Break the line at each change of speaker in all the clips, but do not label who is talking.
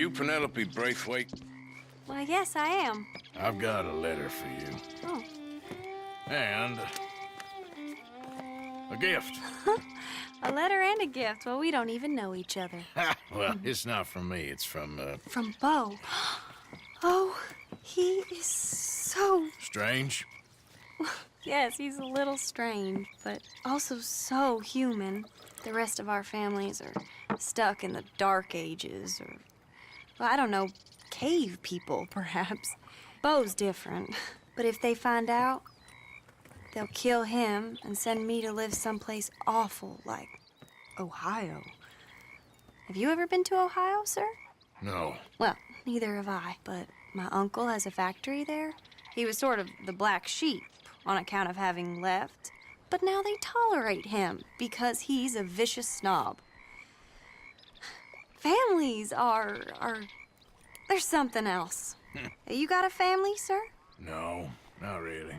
you Penelope Braithwaite?
Why, yes, I am.
I've got a letter for you.
Oh.
And a gift.
A letter and a gift. Well, we don't even know each other.
Well, it's not from me. It's from,
From Beau. Oh, he is so...
Strange?
Yes, he's a little strange, but also so human. The rest of our families are stuck in the Dark Ages, or, well, I don't know, cave people, perhaps. Beau's different, but if they find out, they'll kill him and send me to live someplace awful like Ohio. Have you ever been to Ohio, sir?
No.
Well, neither have I, but my uncle has a factory there. He was sort of the black sheep on account of having left, but now they tolerate him because he's a vicious snob. Families there's something else. You got a family, sir?
No, not really.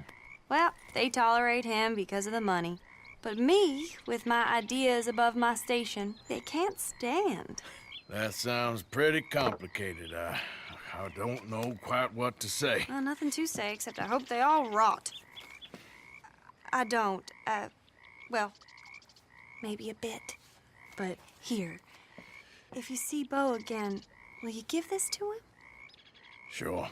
Well, they tolerate him because of the money. But me, with my ideas above my station, they can't stand.
That sounds pretty complicated. I don't know quite what to say.
Well, nothing to say, except I hope they all rot. I don't, well, maybe a bit. But here, if you see Beau again, will you give this to him?
Sure.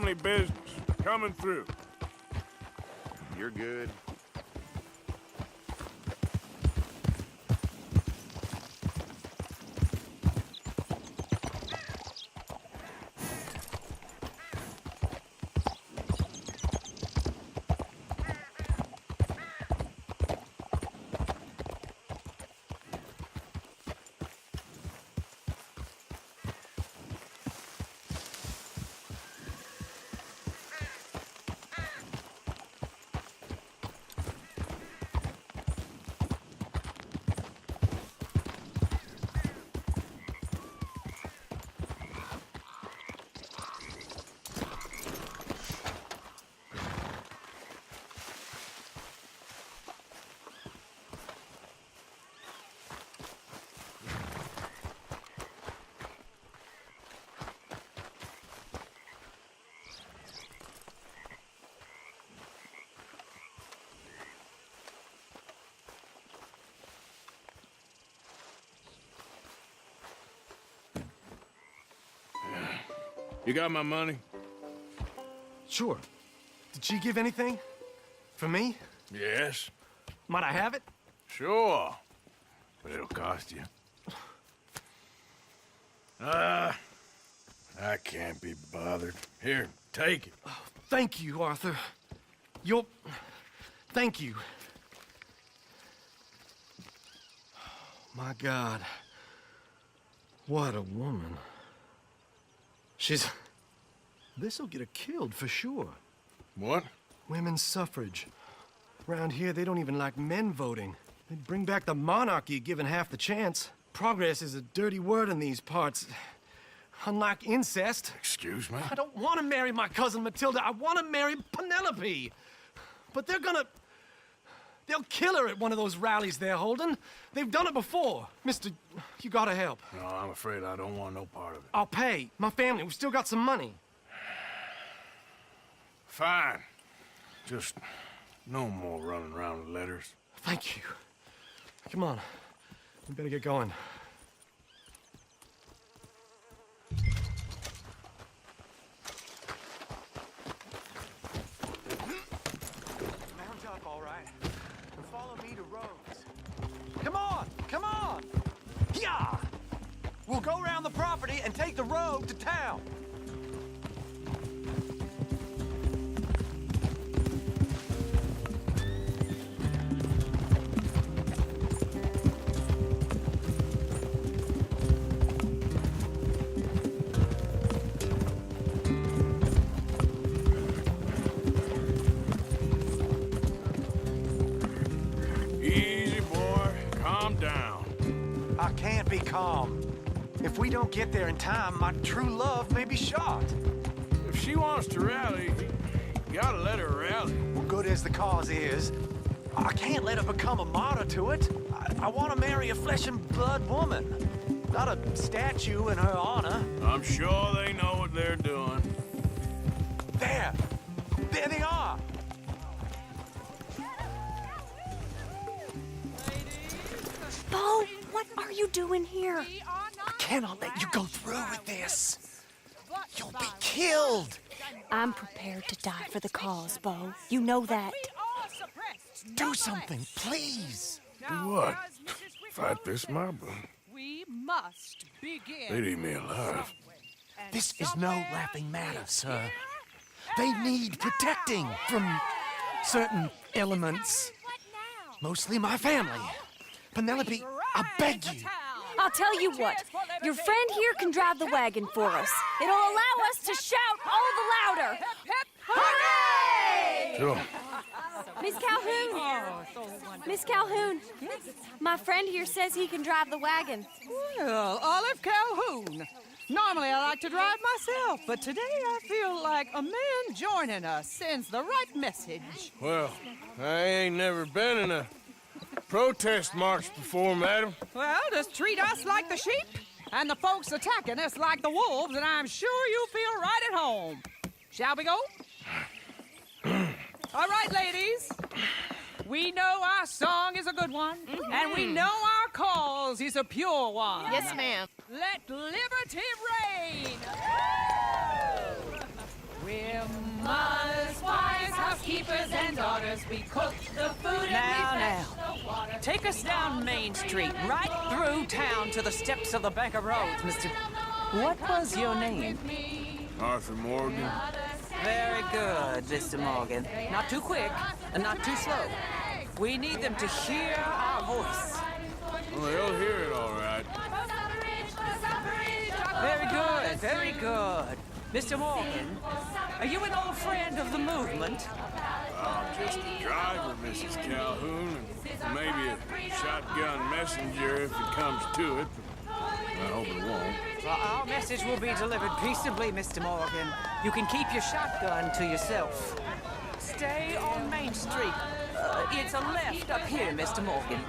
family business. Coming through.
You're good.
You got my money?
Sure. Did she give anything? For me?
Yes.
Might I have it?
Sure. But it'll cost you. I can't be bothered. Here, take it.
Thank you, Arthur. You'll... Thank you. My God. What a woman. She's... This'll get her killed for sure.
What?
Women's suffrage. Around here, they don't even like men voting. They'd bring back the monarchy given half the chance. Progress is a dirty word in these parts. Unlike incest.
Excuse me?
I don't want to marry my cousin Matilda. I want to marry Penelope. But they're gonna... They'll kill her at one of those rallies they're holding. They've done it before. Mister, you gotta help.
No, I'm afraid I don't want no part of it.
I'll pay. My family, we've still got some money.
Fine. Just no more running around with letters.
Thank you. Come on. We better get going. Mount up, all right. And follow me to Rhodes. Come on! Come on! Yeah! We'll go around the property and take the road to town.
Easy, boy. Calm down.
I can't be calm. If we don't get there in time, my true love may be shot.
If she wants to rally, you gotta let her rally.
Well, good as the cause is, I can't let her become a martyr to it. I want to marry a flesh and blood woman, not a statue in her honor.
I'm sure they know what they're doing.
There! There they are!
Bo, what are you doing here?
I cannot let you go through with this. You'll be killed.
I'm prepared to die for the cause, Bo. You know that.
Do something, please.
Do what? Fight this mob?
We must begin.
They'd eat me alive.
This is no laughing matter, sir. They need protecting from certain elements. Mostly my family. Penelope, I beg you.
I'll tell you what. Your friend here can drive the wagon for us. It'll allow us to shout all the louder. Hooray!
Sure.
Miss Calhoun. Miss Calhoun. My friend here says he can drive the wagon.
Well, Olive Calhoun. Normally I like to drive myself, but today I feel like a man joining us sends the right message.
Well, I ain't never been in a protest march before, madam.
Well, just treat us like the sheep, and the folks attacking us like the wolves, and I'm sure you'll feel right at home. Shall we go? All right, ladies. We know our song is a good one, and we know our cause is a pure one.
Yes, ma'am.
Let liberty reign. We'll
Mothers, wives, housekeepers, and daughters, we cook the food and we fetch the water.
Take us down Main Street, right through town to the steps of the Bank of Rhodes, Mr. What was your name?
Arthur Morgan.
Very good, Mr. Morgan. Not too quick, and not too slow. We need them to hear our voice.
Well, they'll hear it all right.
Very good, very good. Mr. Morgan, are you an old friend of the movement?
I'm just a driver, Mrs. Calhoun, and maybe a shotgun messenger if it comes to it, but I hope it won't.
Well, our message will be delivered peaceably, Mr. Morgan. You can keep your shotgun to yourself. Stay on Main Street. It's a left up here, Mr. Morgan.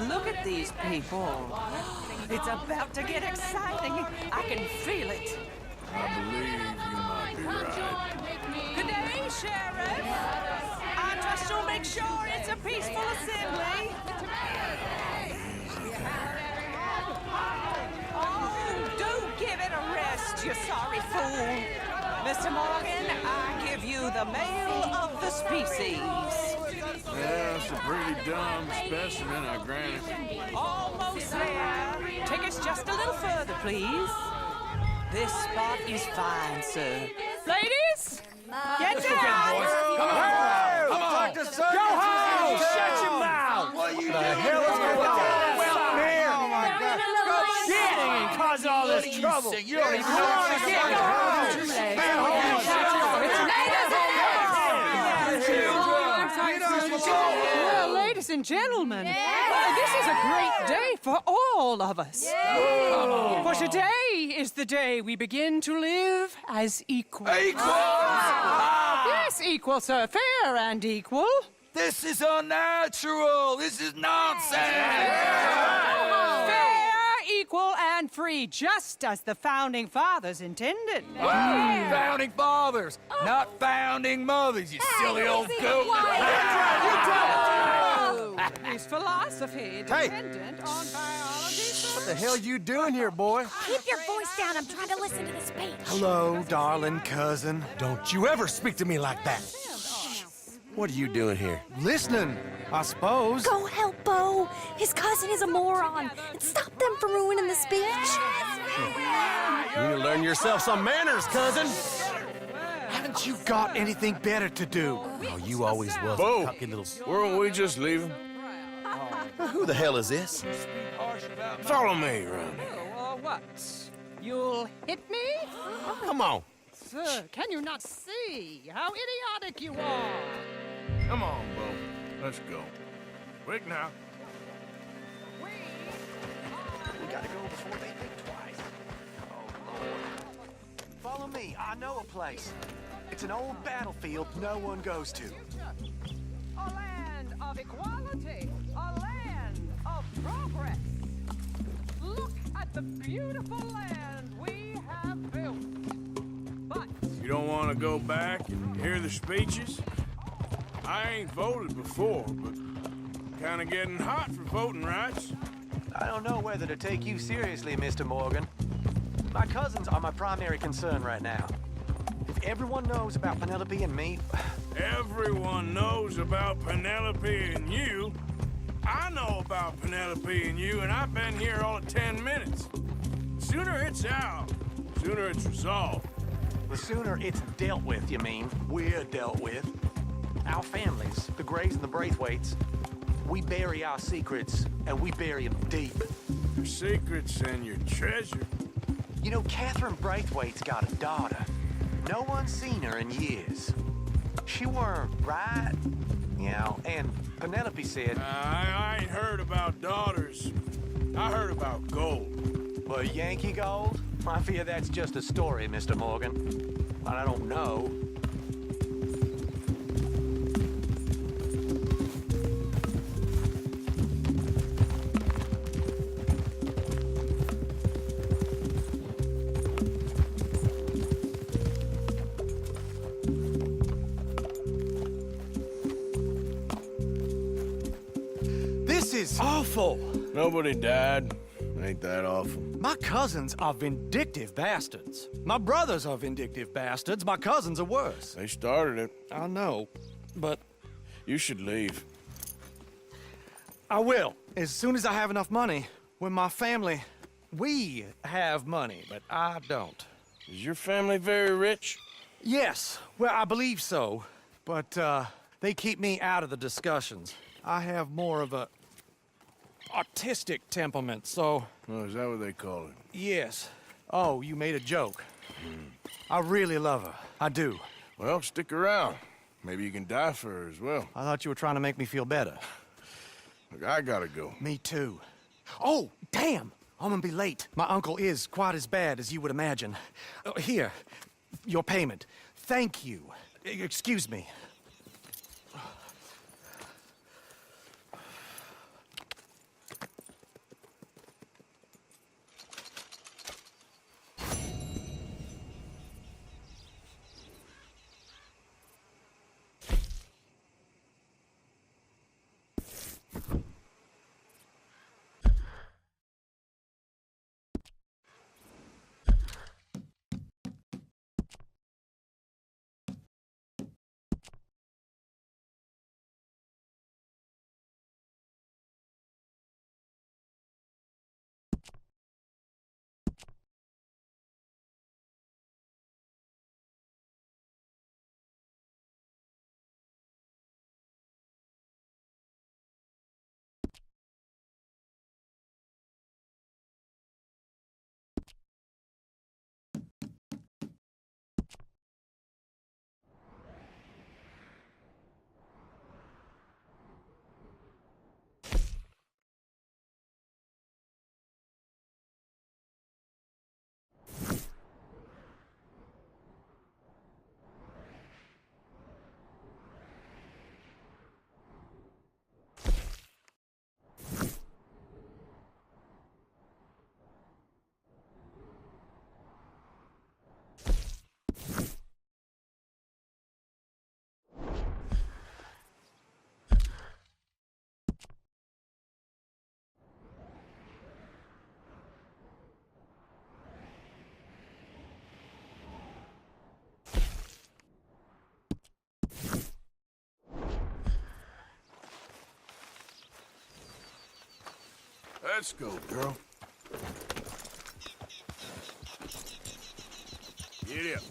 Look at these people. It's about to get exciting. I can feel it.
I believe you might be right.
Good day, Sheriff. I trust you'll make sure it's a peaceful assembly. Oh, do give it a rest, you sorry fool. Mr. Morgan, I give you the male of the species.
Yeah, it's a pretty dumb specimen, I grant it.
Almost there. Take us just a little further, please. This spot is fine, sir. Ladies, get down!
Come on! Go home! Shut your mouth! What are you doing? The hell is going on? Well, here! Oh, my God. Shit! And cause all this trouble. You don't even know what you're getting.
Well, ladies and gentlemen, this is a great day for all of us. For today is the day we begin to live as equals. Yes, equal, sir. Fair and equal.
This is unnatural. This is nonsense.
Fair, equal, and free, just as the Founding Fathers intended.
Founding fathers, not founding mothers, you silly old goat.
Is philosophy dependent on biology?
What the hell you doing here, boy?
Keep your voice down. I'm trying to listen to the speech.
Hello, darling cousin. Don't you ever speak to me like that.
What are you doing here?
Listening, I suppose.
Go help Bo. His cousin is a moron. And stop them from ruining the speech.
You need to learn yourself some manners, cousin.
Haven't you got anything better to do?
Oh, you always was
Bo,
a cocky little...
weren't we just leaving?
Who the hell is this?
Follow me around here.
What? You'll hit me?
Come on.
Sir, can you not see how idiotic you are?
Come on, Bo. Let's go. Quick now.
We gotta go before they think twice. Oh, Lord. Follow me. I know a place. It's an old battlefield no one goes to.
A land of equality. A land of progress. Look at the beautiful land we have built. But
You don't want to go back and hear the speeches? I ain't voted before, but kind of getting hot for voting rights.
I don't know whether to take you seriously, Mr. Morgan. My cousins are my primary concern right now. If everyone knows about Penelope and me...
Everyone knows about Penelope and you. I know about Penelope and you, and I've been here all of 10 minutes. Sooner it's out, sooner it's resolved.
The sooner it's dealt with, you mean. We're dealt with. Our families, the Grays and the Braithwaites, we bury our secrets, and we bury them deep.
Your secrets and your treasure.
You know, Catherine Braithwaite's got a daughter. No one's seen her in years. She weren't right, you know, and Penelope said...
I ain't heard about daughters. I heard about gold.
But Yankee gold? I fear that's just a story, Mr. Morgan. But I don't know.
This is awful.
Nobody died. Ain't that awful?
My cousins are vindictive bastards. My brothers are vindictive bastards. My cousins are worse.
They started it.
I know, but
You should leave.
I will. As soon as I have enough money. When my family, we have money, but I don't.
Is your family very rich?
Yes, well, I believe so. But, they keep me out of the discussions. I have more of a artistic temperament, so...
Oh, is that what they call it?
Yes. Oh, you made a joke. I really love her. I do.
Well, stick around. Maybe you can die for her as well.
I thought you were trying to make me feel better.
Look, I gotta go.
Me too. Oh, damn! I'm gonna be late. My uncle is quite as bad as you would imagine. Here, your payment. Thank you. Excuse me.
Let's go, girl. Get up.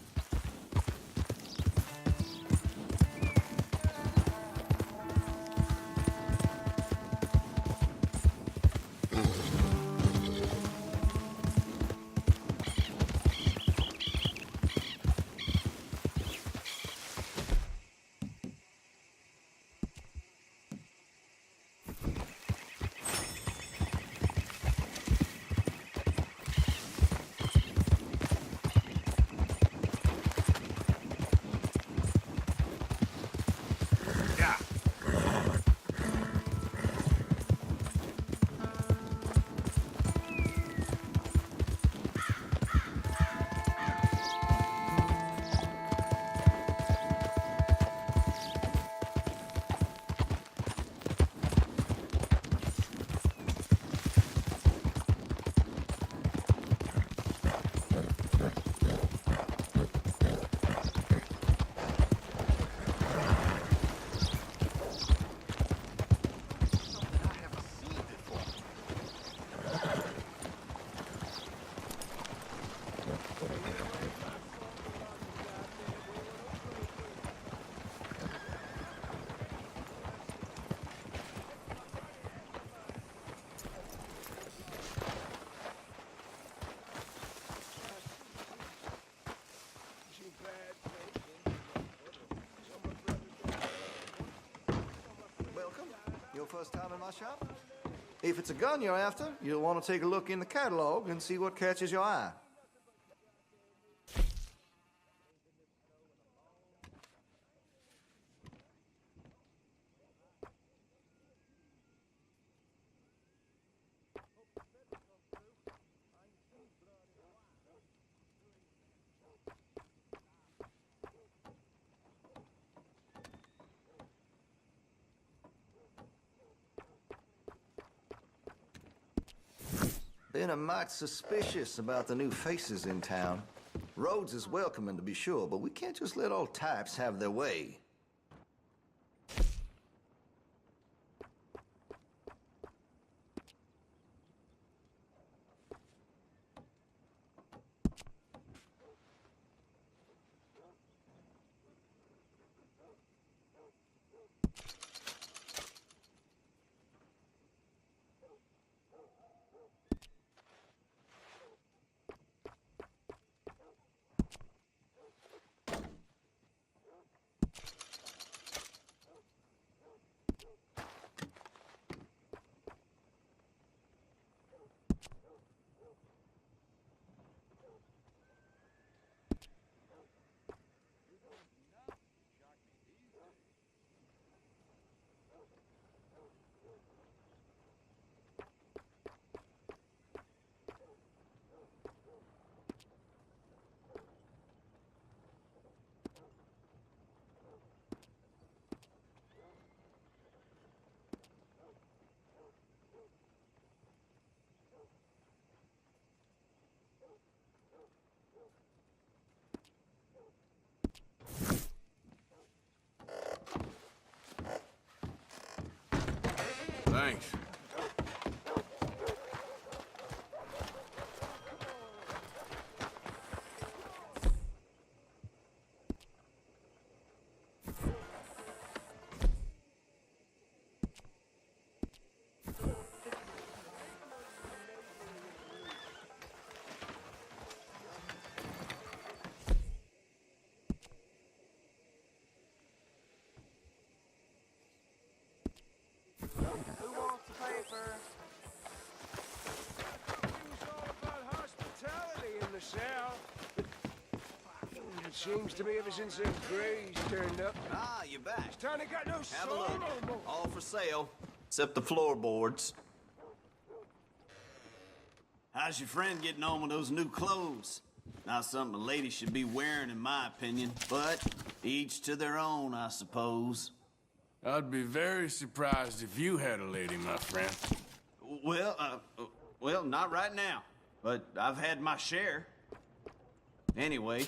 Your first time in my shop? If it's a gun you're after, you'll want to take a look in the catalog and see what catches your eye. been a mite suspicious about the new faces in town. Rhodes is welcoming, to be sure, but we can't just let all types have their way.
Thanks.
It seems to me ever since them Greys turned up.
Ah, you're back.
Tony got no
Have a
soul
look.
no more.
All for sale, except the floorboards. How's your friend getting on with those new clothes? Not something a lady should be wearing, in my opinion, but each to their own, I suppose.
I'd be very surprised if you had a lady, my friend.
Well, not right now, but I've had my share. Anyway.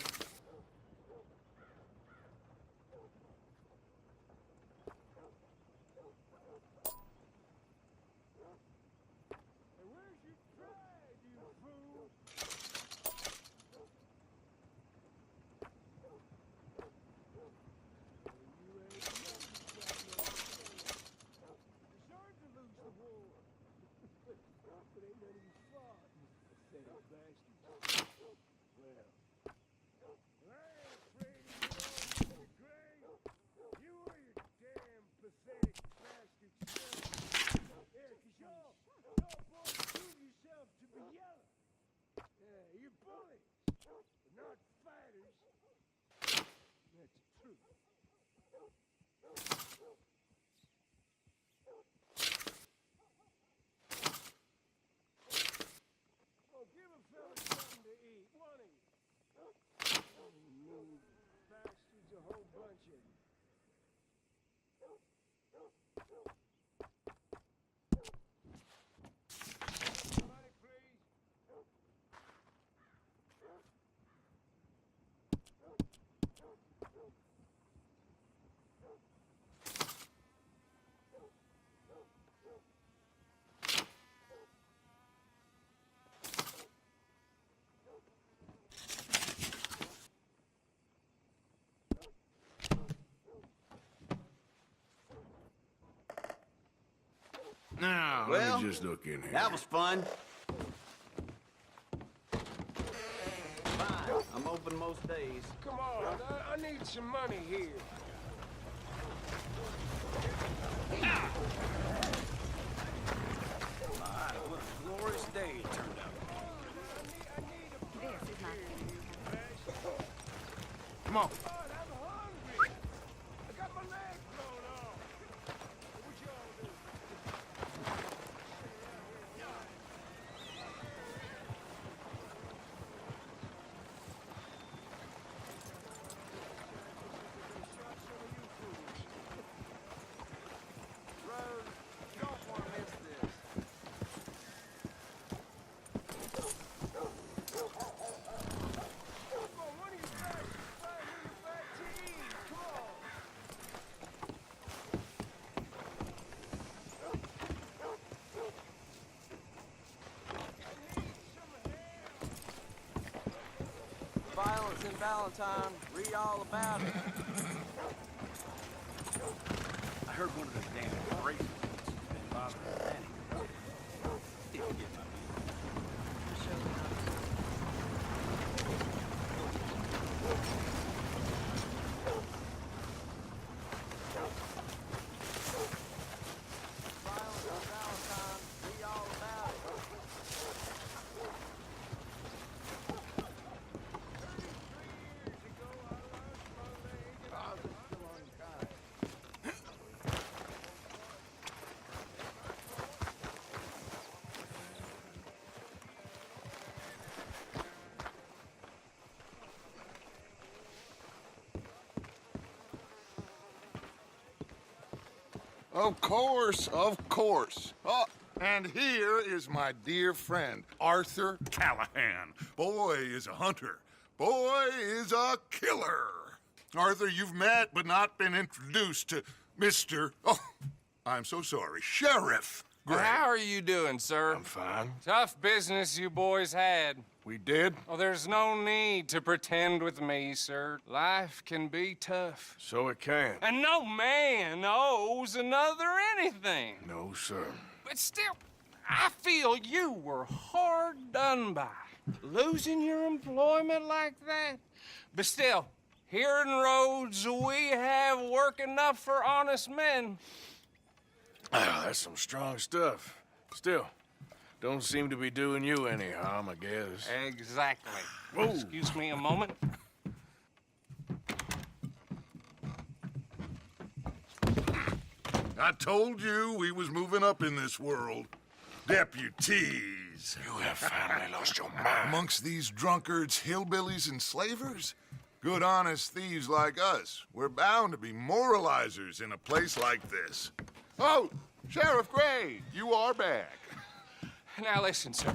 Now, let me just look in here.
That was fun. Fine, I'm open most days.
Come on, I need some money here.
My, what a glorious day it turned out.
This is not
Come on.
violence in Valentine. Read all about it.
I heard one of those damn bracelets has been bothering Danny. If you get my
Violence in Valentine. Read all about it.
Of course, of course. Oh, and here is my dear friend, Arthur Callahan. Boy is a hunter. Boy is a killer. Arthur, you've met but not been introduced to Mr. Oh, I'm so sorry, Sheriff Gray.
How are you doing, sir?
I'm fine.
Tough business you boys had.
We did?
Oh, there's no need to pretend with me, sir. Life can be tough.
So it can.
And no man owes another anything.
No, sir.
But still, I feel you were hard done by. Losing your employment like that. But still, here in Rhodes, we have work enough for honest men.
Ah, that's some strong stuff. Still, don't seem to be doing you any harm, I guess.
Exactly.
Whoa.
Excuse me a moment.
I told you we was moving up in this world. Deputies.
You have finally lost your mind.
Amongst these drunkards, hillbillies, and slavers? Good, honest thieves like us. We're bound to be moralizers in a place like this. Oh, Sheriff Gray, you are back.
Now listen, sir.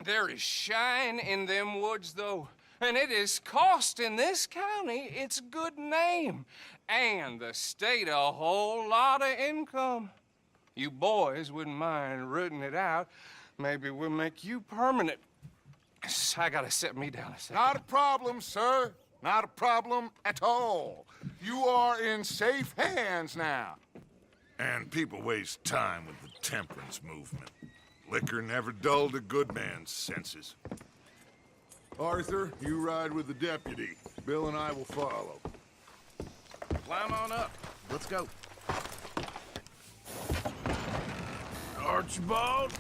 There is shine in them woods, though, and it is costing this county its good name and the state a whole lot of income. You boys wouldn't mind rooting it out. Maybe we'll make you permanent. I gotta sit me down a second.
Not a problem, sir. Not a problem at all. You are in safe hands now. And people waste time with the temperance movement. Liquor never dulled a good man's senses. Arthur, you ride with the deputy. Bill and I will follow.
Climb on up. Let's go.
Archibald?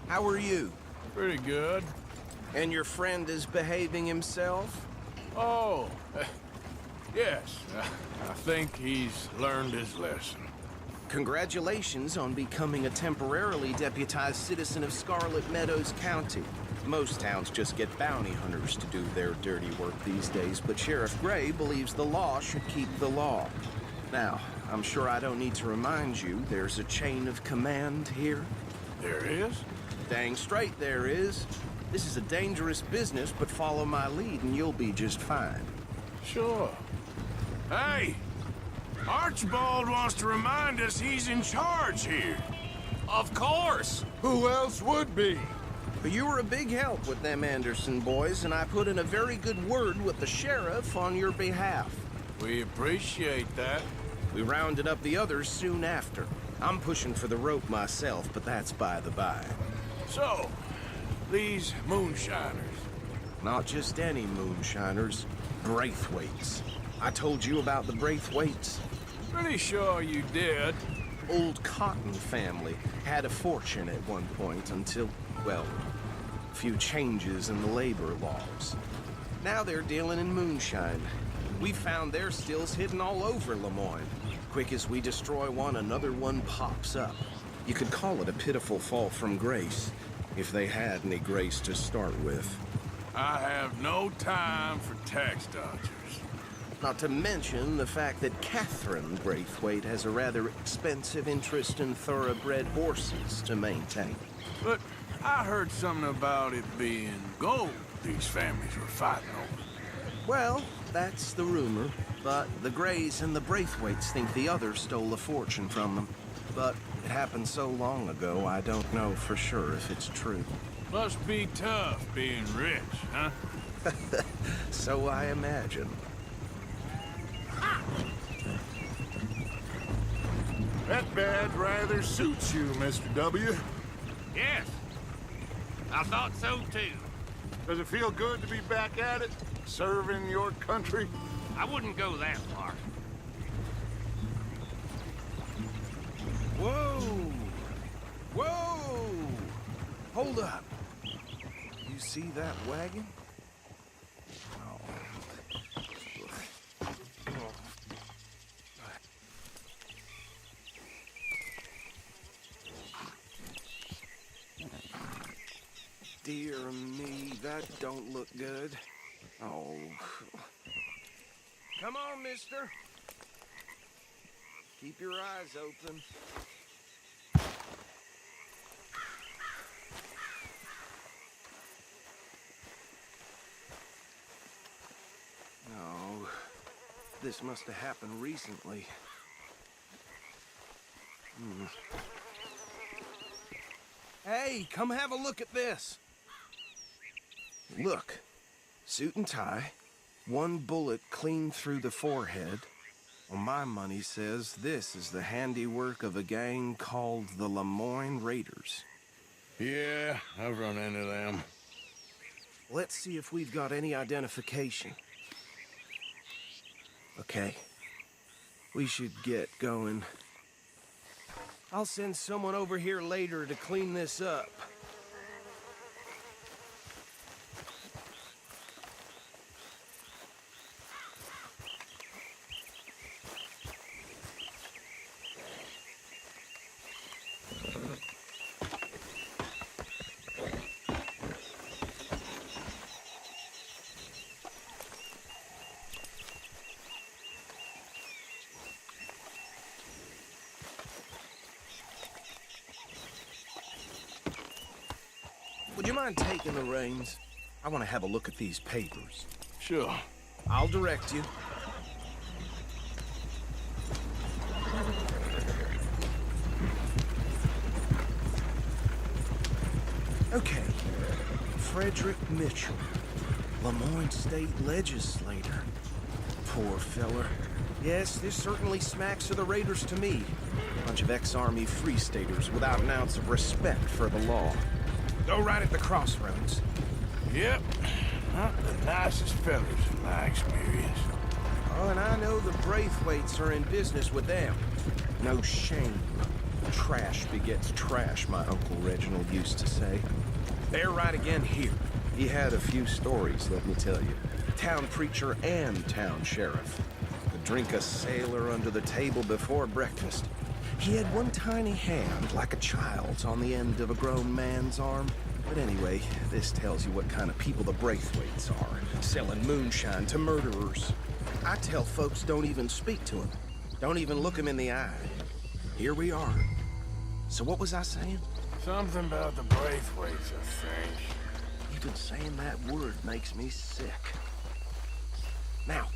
How are you?
Pretty good.
And your friend is behaving himself?
Oh, yes. I think he's learned his lesson.
Congratulations on becoming a temporarily deputized citizen of Scarlet Meadows County. Most towns just get bounty hunters to do their dirty work these days, but Sheriff Gray believes the law should keep the law. Now, I'm sure I don't need to remind you there's a chain of command here.
There is?
Dang straight there is. This is a dangerous business, but follow my lead and you'll be just fine.
Sure. Hey! Archibald wants to remind us he's in charge here.
Of course!
Who else would be?
But you were a big help with them Anderson boys, and I put in a very good word with the sheriff on your behalf.
We appreciate that.
We rounded up the others soon after. I'm pushing for the rope myself, but that's by the by.
So, these moonshiners.
Not just any moonshiners, Braithwaites. I told you about the Braithwaites.
Pretty sure you did.
Old Cotton family had a fortune at one point until, well, a few changes in the labor laws. Now they're dealing in moonshine. We found their stills hidden all over Lemoyne. Quick as we destroy one, another one pops up. You could call it a pitiful fall from grace, if they had any grace to start with.
I have no time for tax dodgers.
Not to mention the fact that Catherine Braithwaite has a rather expensive interest in thoroughbred horses to maintain.
But I heard something about it being gold these families were fighting over.
Well, that's the rumor, but the Grays and the Braithwaites think the others stole a fortune from them. But it happened so long ago, I don't know for sure if it's true.
Must be tough being rich, huh?
So I imagine.
That badge rather suits you, Mr. W.
Yes, I thought so too.
Does it feel good to be back at it, serving your country?
I wouldn't go that far.
Whoa! Whoa! Hold up. You see that wagon? Dear me, that don't look good. Oh. Come on, mister. Keep your eyes open. No. This must have happened recently. Hey, come have a look at this. Look, suit and tie, one bullet clean through the forehead. Well, my money says this is the handiwork of a gang called the Lemoyne Raiders.
Yeah, I've run into them.
Let's see if we've got any identification. Okay, we should get going. I'll send someone over here later to clean this up. Would you mind taking the reins? I want to have a look at these papers.
Sure.
I'll direct you. Okay. Frederick Mitchell, Lemoyne State Legislator. Poor feller. Yes, this certainly smacks of the Raiders to me. Bunch of ex-Army Free Staters without an ounce of respect for the law. Go right at the crossroads.
Yep, not the nicest fellas in my experience.
Oh, and I know the Braithwaites are in business with them. No shame. Trash begets trash, my Uncle Reginald used to say. They're right again here. He had a few stories, let me tell you. Town preacher and town sheriff. Could drink a sailor under the table before breakfast. He had one tiny hand, like a child's, on the end of a grown man's arm. But anyway, this tells you what kind of people the Braithwaites are, selling moonshine to murderers. I tell folks don't even speak to him. Don't even look him in the eye. Here we are. So what was I saying?
Something about the Braithwaites, I think.
Even saying that word makes me sick. Now,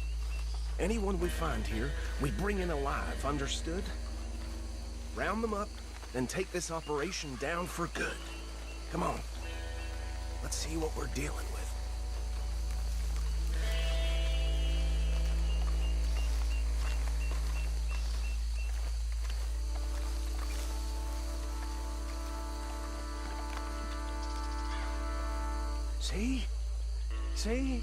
anyone we find here, we bring in alive, understood? Round them up, then take this operation down for good. Come on. Let's see what we're dealing with. See? See?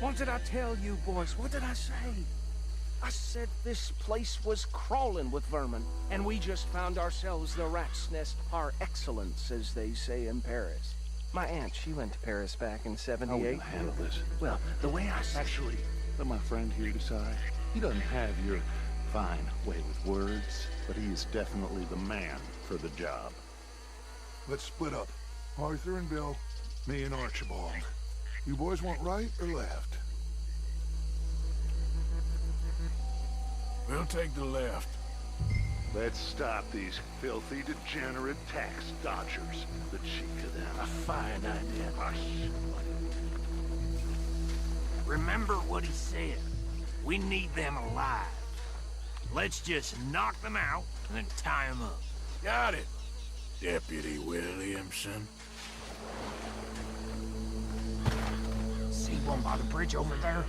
What did I tell you, boys? What did I say? I said this place was crawling with vermin, and we just found ourselves the rat's nest par excellence, as they say in Paris. My aunt, she went to Paris back in '78.
How are we gonna handle this? Well, the way I actually let my friend here decide. He doesn't have your fine way with words, but he is definitely the man for the job.
Let's split up. Arthur and Bill, me and Archibald. You boys want right or left?
We'll take the left.
Let's stop these filthy, degenerate tax dodgers. The cheek of them. A fine idea. Hush.
Remember what he said. We need them alive. Let's just knock them out and then tie them up. Got it, Deputy Williamson.
Seems
One by the bridge over there.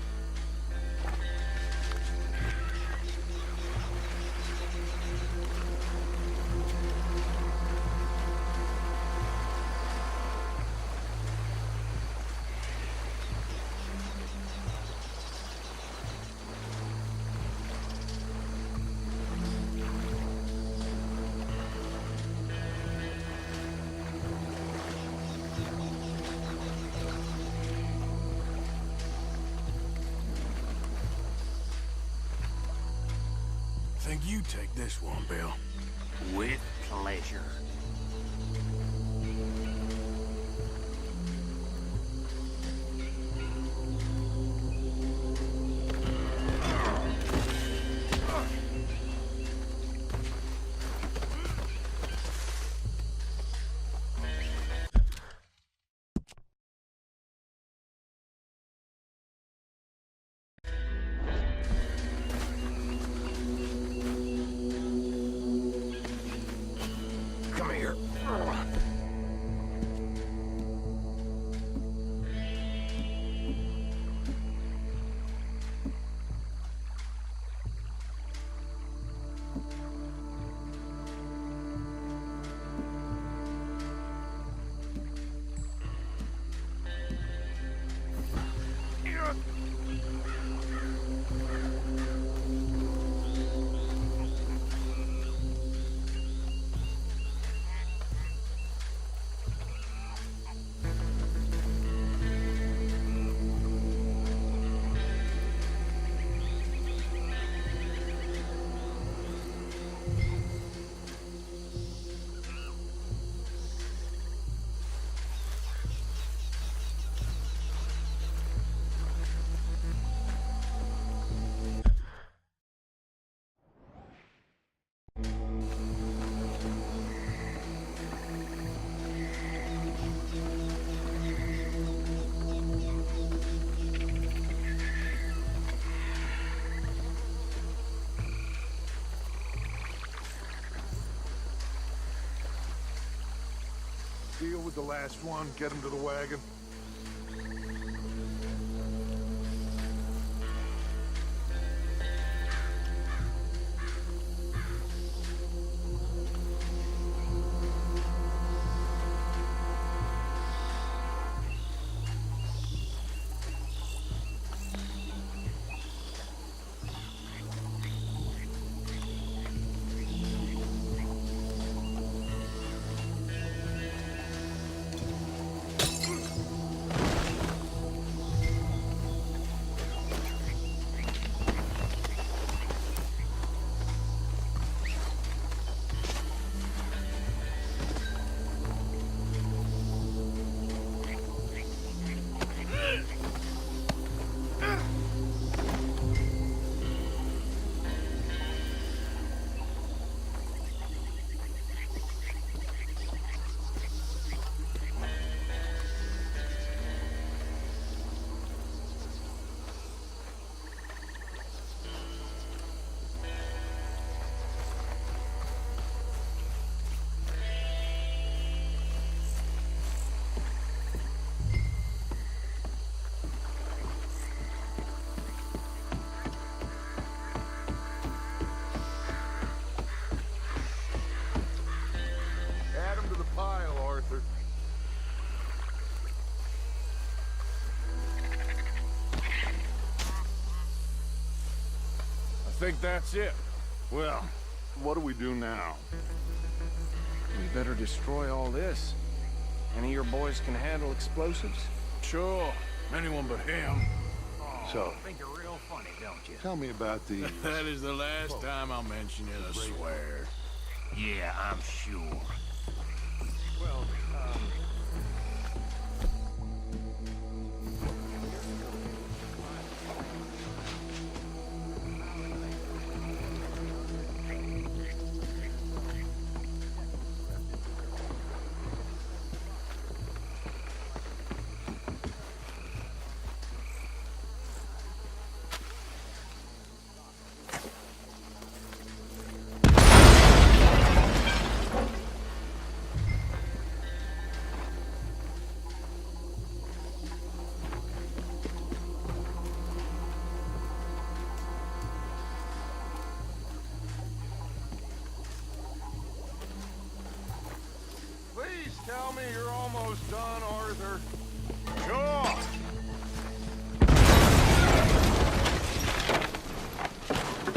Think you take this one, Bill.
With pleasure.
Come here.
Deal with the last one, get him to the wagon. Add him to the pile, Arthur.
I think that's it.
Well, what do we do now?
We better destroy all this. Any of your boys can handle explosives?
Sure. Anyone but him.
So,
Think you're real funny, don't you?
tell me about these.
That is the last time I'll mention it, I swear.
Yeah, I'm sure.
Well,
tell me you're almost done, Arthur?
Sure.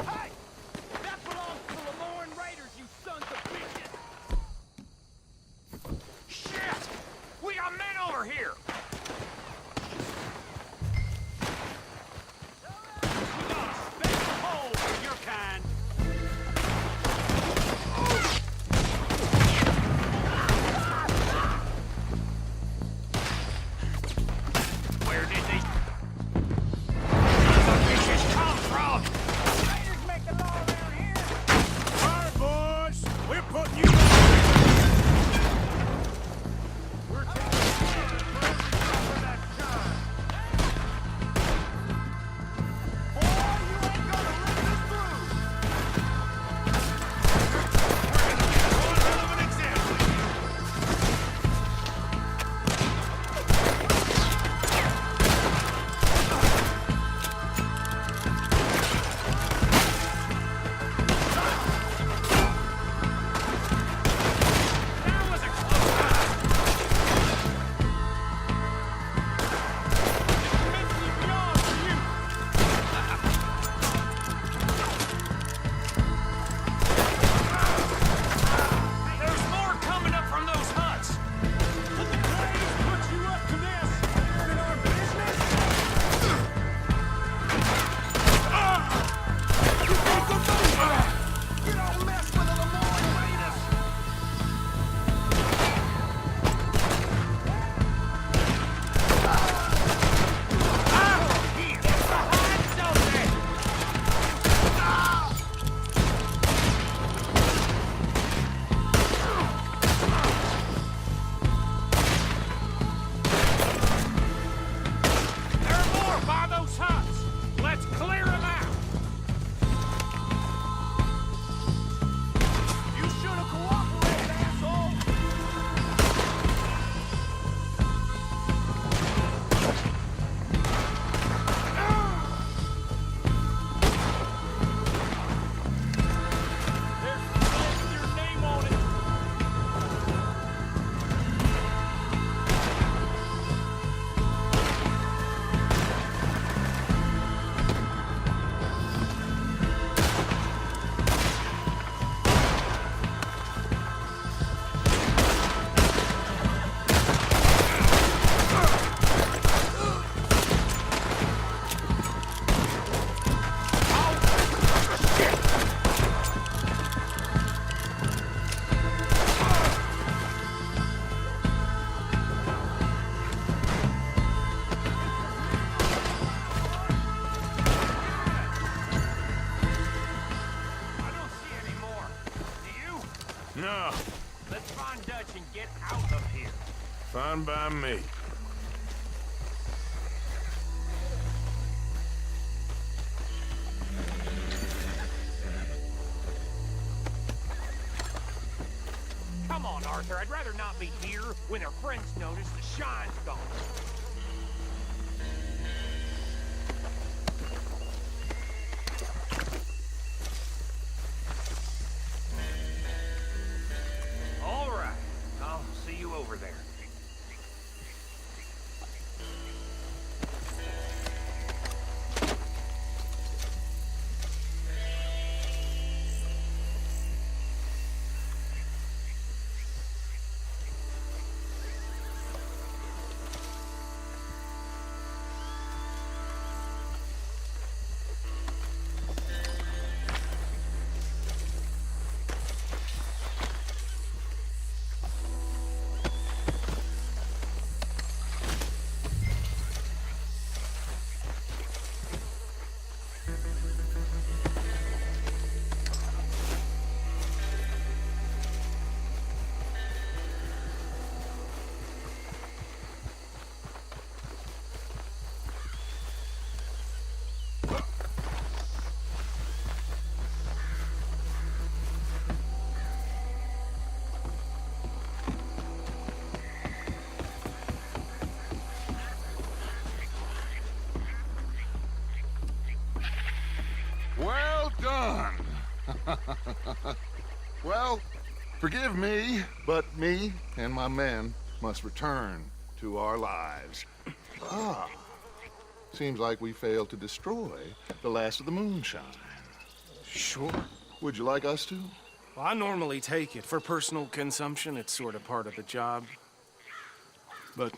Hey! That belongs to the Lemoyne Raiders, you sons of bitches!
Shit! We got men over here!
We got a special hole for your kind.
Where did these bitches come from?
Raiders make the law around here.
All right, boys. We're putting you back. We're taking for that gun.
Boy, you ain't gonna let us through.
We're gonna get one hell of an example here. That was a close one.
Immensely beyond for you.
There's more coming up from those huts.
Did the Braves put you up to this? Is it our business? You don't mess with the Lemoyne Raiders.
It's the hot zone. There are more by those huts. Let's clear them out.
You should have cooperated, asshole. There's your name on it.
I don't see any more. Do you?
No,
Let's find Dutch and get out of here.
fine by me.
Come on, Arthur. I'd rather not be here when their friends notice the shine's gone. All right. I'll see you over there.
Well done. Well, Forgive me, but me and my men must return to our lives. Ah, seems like we failed to destroy the last of the moonshine.
Sure.
Would you like us to?
Well, I normally take it. For personal consumption, it's sort of part of the job. But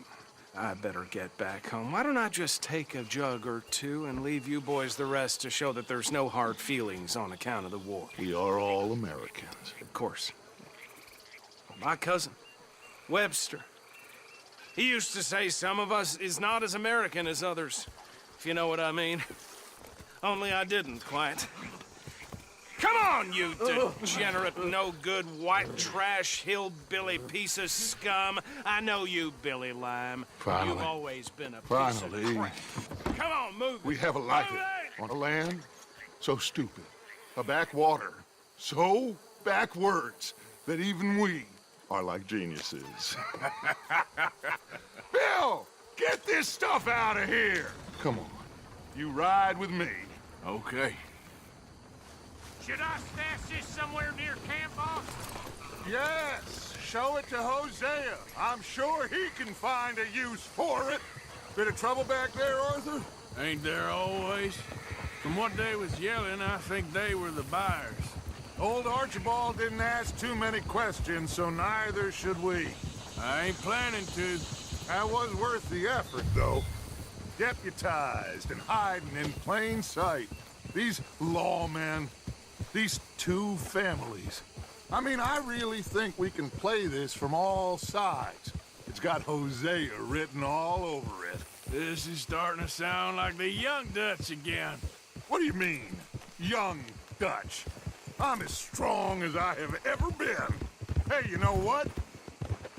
I better get back home. Why don't I just take a jug or two and leave you boys the rest to show that there's no hard feelings on account of the war?
We are all Americans.
Of course. My cousin, Webster, he used to say some of us is not as American as others, if you know what I mean. Only I didn't quite. Come on, you degenerate, no-good, white trash, hillbilly piece of scum. I know you, Billy Lime.
Finally.
You've always been a piece
Finally.
of crap. Come on, move
We
it.
have a life
Move it.
on a land so stupid, a backwater so backwards that even we are like geniuses. Bill, get this stuff out of here. Come on, you ride with me.
Okay.
Should I stash this somewhere near camp, boss?
Yes, show it to Hosea. I'm sure he can find a use for it. Bit of trouble back there, Arthur?
Ain't there always? From what they was yelling, I think they were the buyers.
Old Archibald didn't ask too many questions, so neither should we.
I ain't planning to.
That was worth the effort, though. Deputized and hiding in plain sight. These lawmen, these two families. I mean, I really think we can play this from all sides. It's got Hosea written all over it.
This is starting to sound like the Young Dutch again.
What do you mean, young Dutch? I'm as strong as I have ever been. Hey, you know what?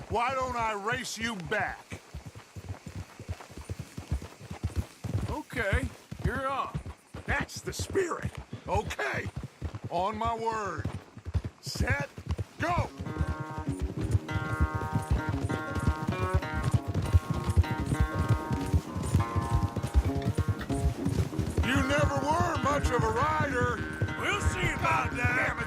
Why don't I race you back?
Okay, you're on.
That's the spirit. Okay. On my word. Set, go! You never were much of a rider.
We'll see about that.
Damn it.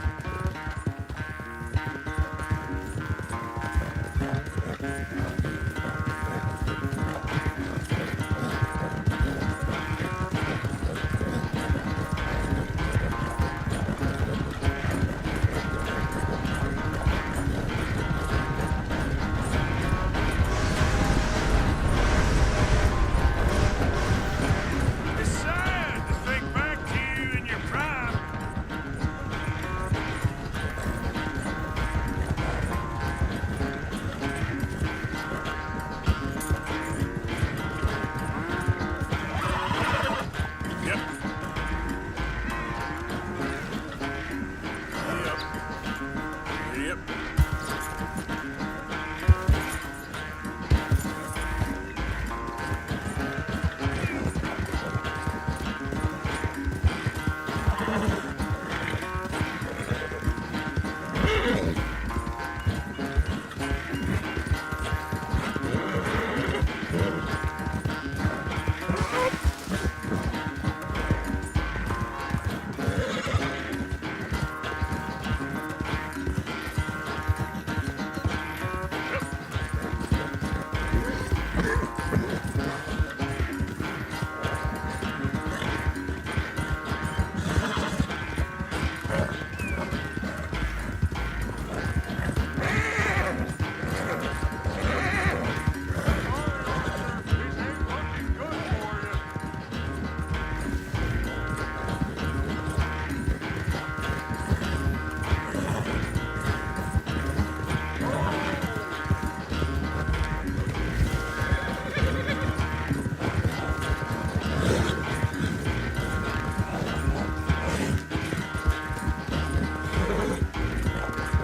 It's sad to think back to you in your prime. Yep. Yep. Yep.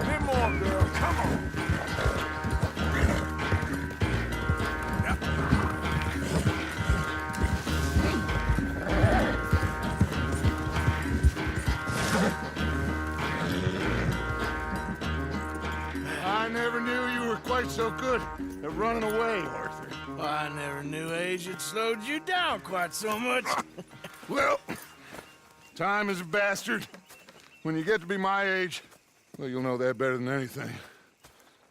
Bit more, girl. Come on. I never knew you were quite so good at running away, Arthur. I never knew age had slowed you down quite so much.
Well, time is a bastard. When you get to be my age, Well, you'll know that better than anything.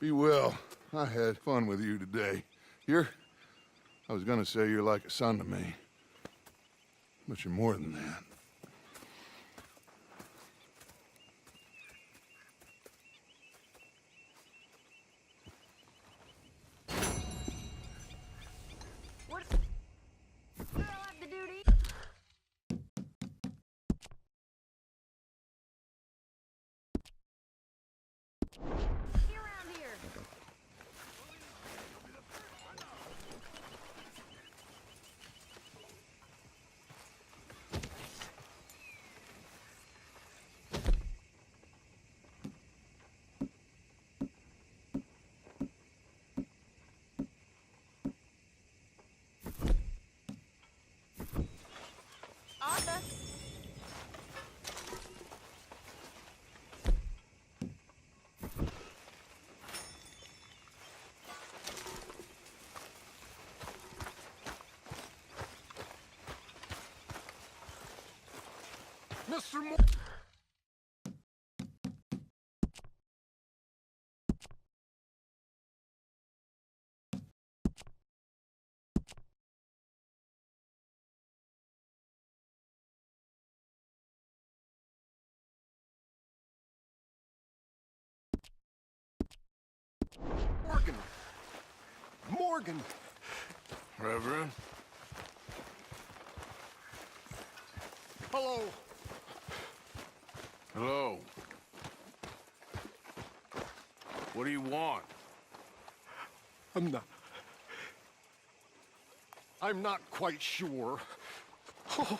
Be well. I had fun with you today. I was gonna say you're like a son to me. But you're more than that. Mr. Mo Morgan! Morgan!
Reverend?
Hello!
Hello. What do you want?
I'm not quite sure. Oh.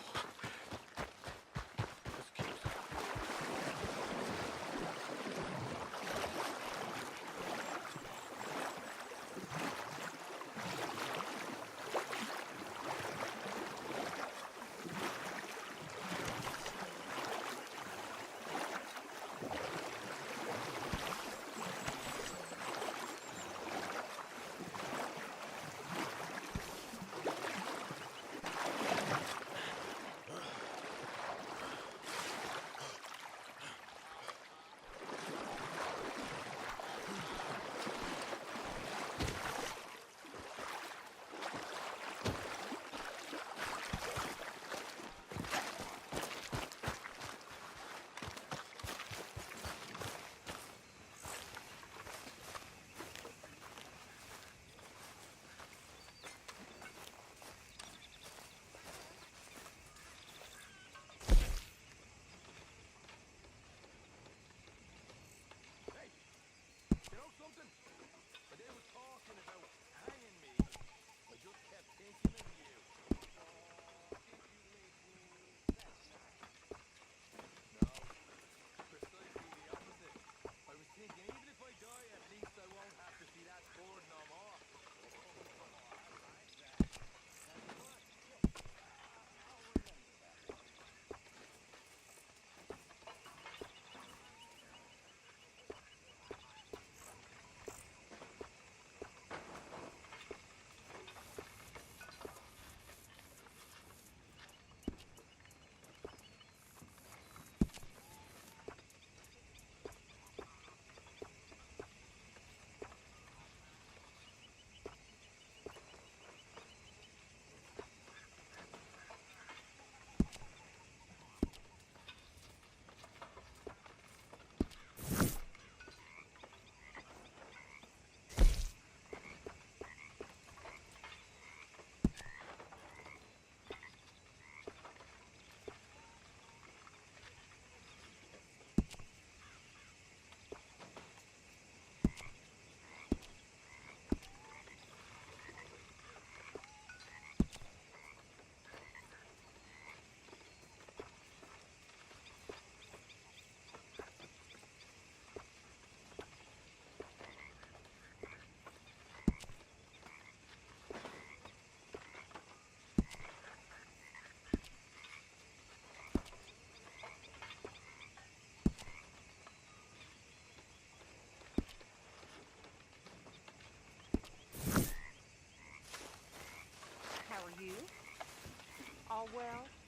All well?